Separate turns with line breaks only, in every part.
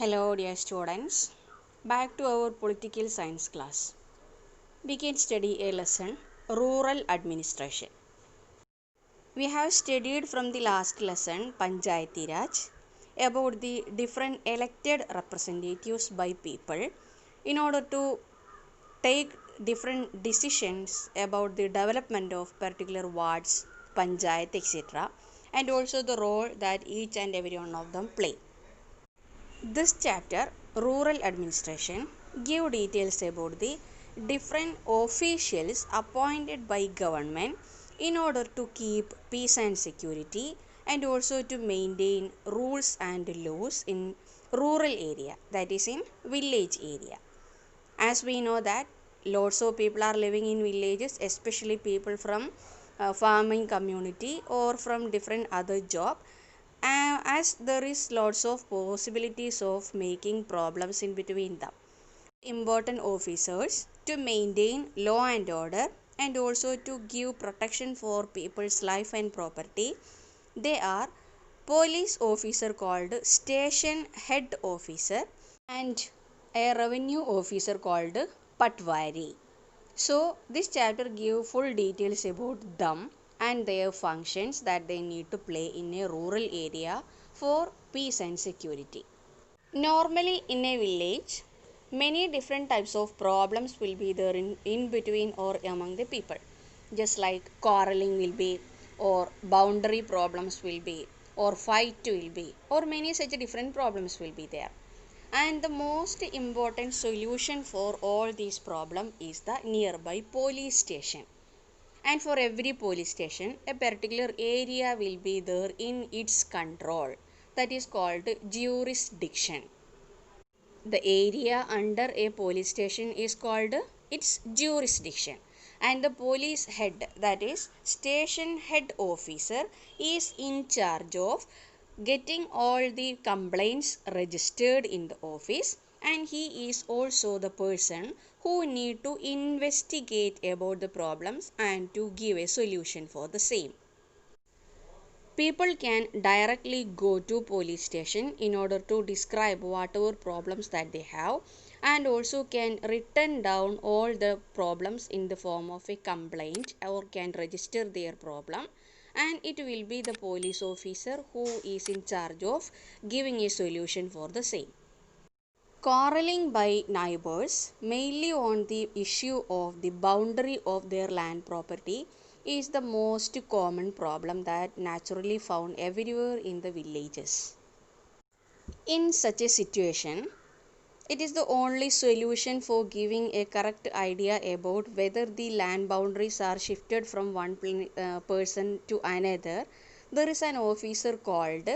Hello, dear students. Back to our political science class. We can study a lesson Rural Administration. We have studied from the last lesson Panchayati Raj about the different elected representatives by people in order to take different decisions about the development of particular wards, panchayat, etc., and also the role that each and every one of them play. This chapter, Rural Administration, give details about the different officials appointed by government in order to keep peace and security and also to maintain rules and laws in rural area, that is in village area. As we know that lots of people are living in villages, especially people from farming community or from different other job, as there is lots of possibilities of making problems in between them. Important officers to maintain law and order and also to give protection for people's life and property, they are police officer called station head officer and a revenue officer called patwari. So this chapter gives full details about them and their functions that they need to play in a rural area for peace and security. Normally in a village, many different types of problems will be there in between or among the people. Just like quarreling will be, or boundary problems will be, or fight will be, or many such different problems will be there. And the most important solution for all these problems is the nearby police station. And for every police station, a particular area will be there in its control. That is called jurisdiction. The area under a police station is called its jurisdiction. And the police head, that is station head officer, is in charge of getting all the complaints registered in the office, and he is also the person who need to investigate about the problems and to give a solution for the same. People can directly go to police station in order to describe whatever problems that they have, and also can written down all the problems in the form of a complaint or can register their problem, and it will be the police officer who is in charge of giving a solution for the same. Quarreling by neighbors, mainly on the issue of the boundary of their land property, is the most common problem that naturally found everywhere in the villages. In such a situation, it is the only solution for giving a correct idea about whether the land boundaries are shifted from one person to another. There is an officer called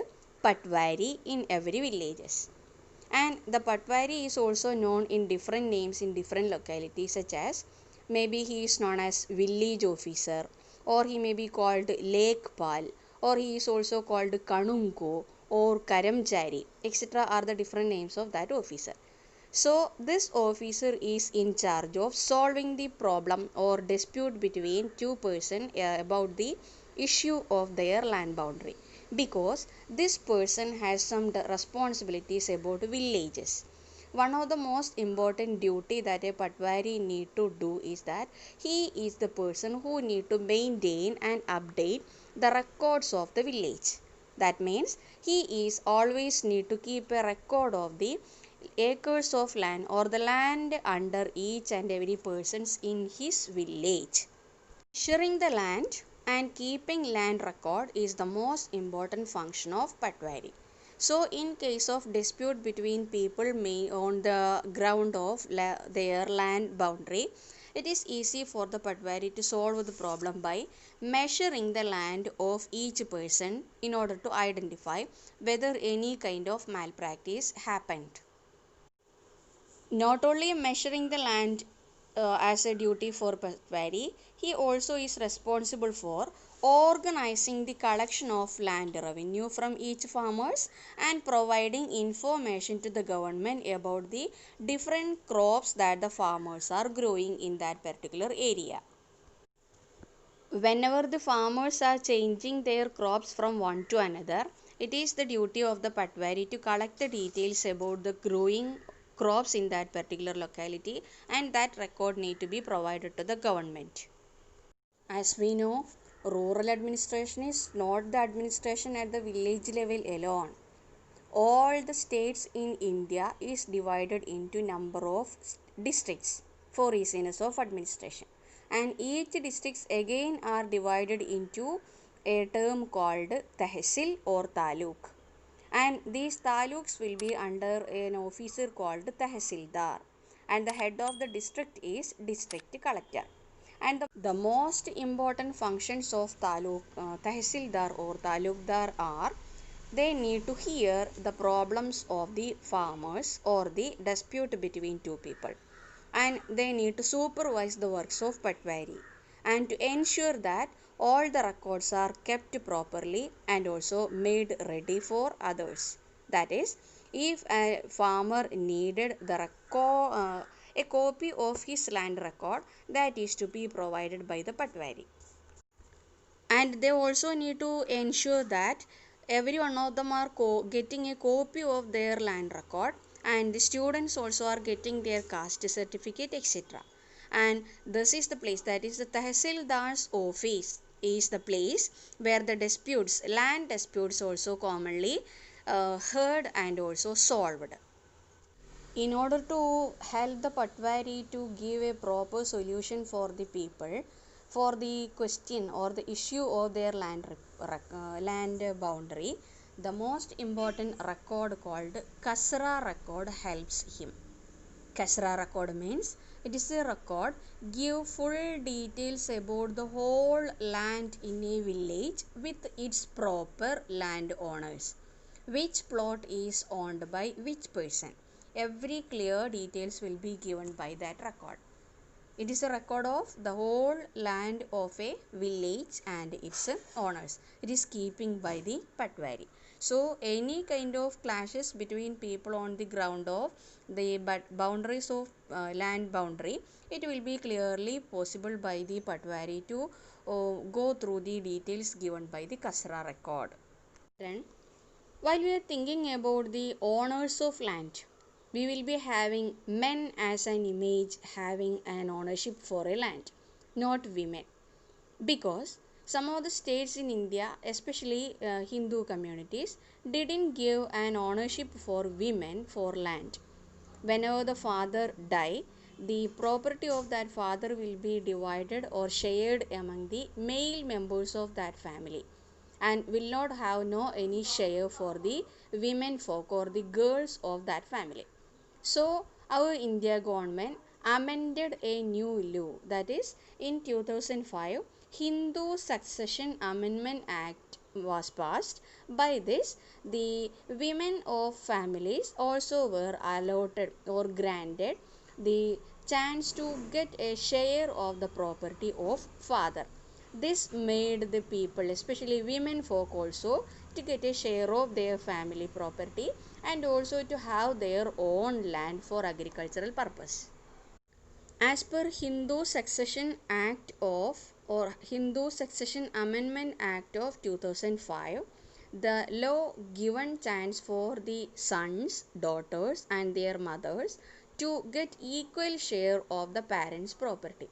Patwari in every villages. And the Patwari is also known in different names in different localities, such as maybe he is known as village officer, or he may be called Lekpal, or he is also called Kanunko or Karamchari, etc. are the different names of that officer. So this officer is in charge of solving the problem or dispute between two persons about the issue of their land boundary, because this person has some responsibilities about villages. One of the most important duty that a patwari need to do is that he is the person who need to maintain and update the records of the village. That means he is always need to keep a record of the acres of land or the land under each and every persons in his village. Measuring the land and keeping land record is the most important function of patwari. So in case of dispute between people may on the ground of their land boundary, it is easy for the patwari to solve the problem by measuring the land of each person in order to identify whether any kind of malpractice happened. Not only measuring the land as a duty for patwari, he also is responsible for organizing the collection of land revenue from each farmers and providing information to the government about the different crops that the farmers are growing in that particular area. Whenever the farmers are changing their crops from one to another, It is the duty of the Patwari to collect the details about the growing crops in that particular locality, and that record need to be provided to the government. As we know, rural administration is not the administration at the village level alone. All the states in India is divided into number of districts for easiness of administration, and each districts again are divided into a term called tehsil or taluk, and these taluks will be under an officer called tehsildar, and the head of the district is district collector. And the most important functions of tehsildar or talukdar are: they need to hear the problems of the farmers or the dispute between two people, and they need to supervise the works of Patwari and to ensure that all the records are kept properly and also made ready for others. That is, if a farmer needed a copy of his land record, that is to be provided by the Patwari. And they also need to ensure that every one of them are getting a copy of their land record, and the students also are getting their caste certificate, etc. And this is the place, that is the Tehsildar's office is the place where the disputes, land disputes also commonly heard and also solved. In order to help the Patwari to give a proper solution for the people for the question or the issue of their land boundary, the most important record called Kasra record helps him. Kasra record means it is a record give full details about the whole land in a village with its proper land owners, which plot is owned by which person. Every clear details will be given by that record. It is a record of the whole land of a village and its owners. It is keeping by the Patwari. So any kind of clashes between people on the ground of the boundaries of land boundary, it will be clearly possible by the Patwari to go through the details given by the Kasra record. Then, while we are thinking about the owners of land, we will be having men as an image having an ownership for a land, not women. Because some of the states in India, especially Hindu communities, didn't give an ownership for women for land. Whenever the father die, the property of that father will be divided or shared among the male members of that family, and will not have no any share for the women folk or the girls of that family. So our India government amended a new law, that is in 2005 Hindu Succession Amendment Act was passed. By this, the women of families also were allotted or granted the chance to get a share of the property of father. This made the people, especially women folk also, to get a share of their family property and also to have their own land for agricultural purpose. As per Hindu Succession Act of or Hindu Succession Amendment Act of 2005, the law given chance for the sons, daughters and their mothers to get equal share of the parents' property.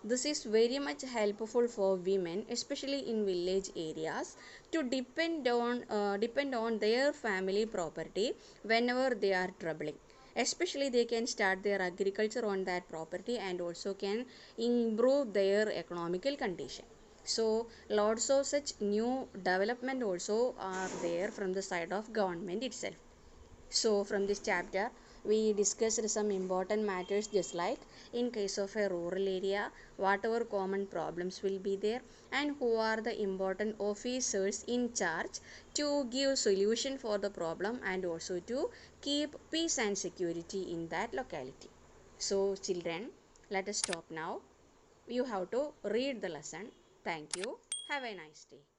This is very much helpful for women, especially in village areas, to depend on their family property whenever they are troubling. Especially they can start their agriculture on that property and also can improve their economical condition. So lots of such new development also are there from the side of government itself. So from this chapter we discussed some important matters, just like in case of a rural area, whatever common problems will be there and who are the important officers in charge to give solution for the problem and also to keep peace and security in that locality. So children, let us stop now. You have to read the lesson. Thank you. Have a nice day.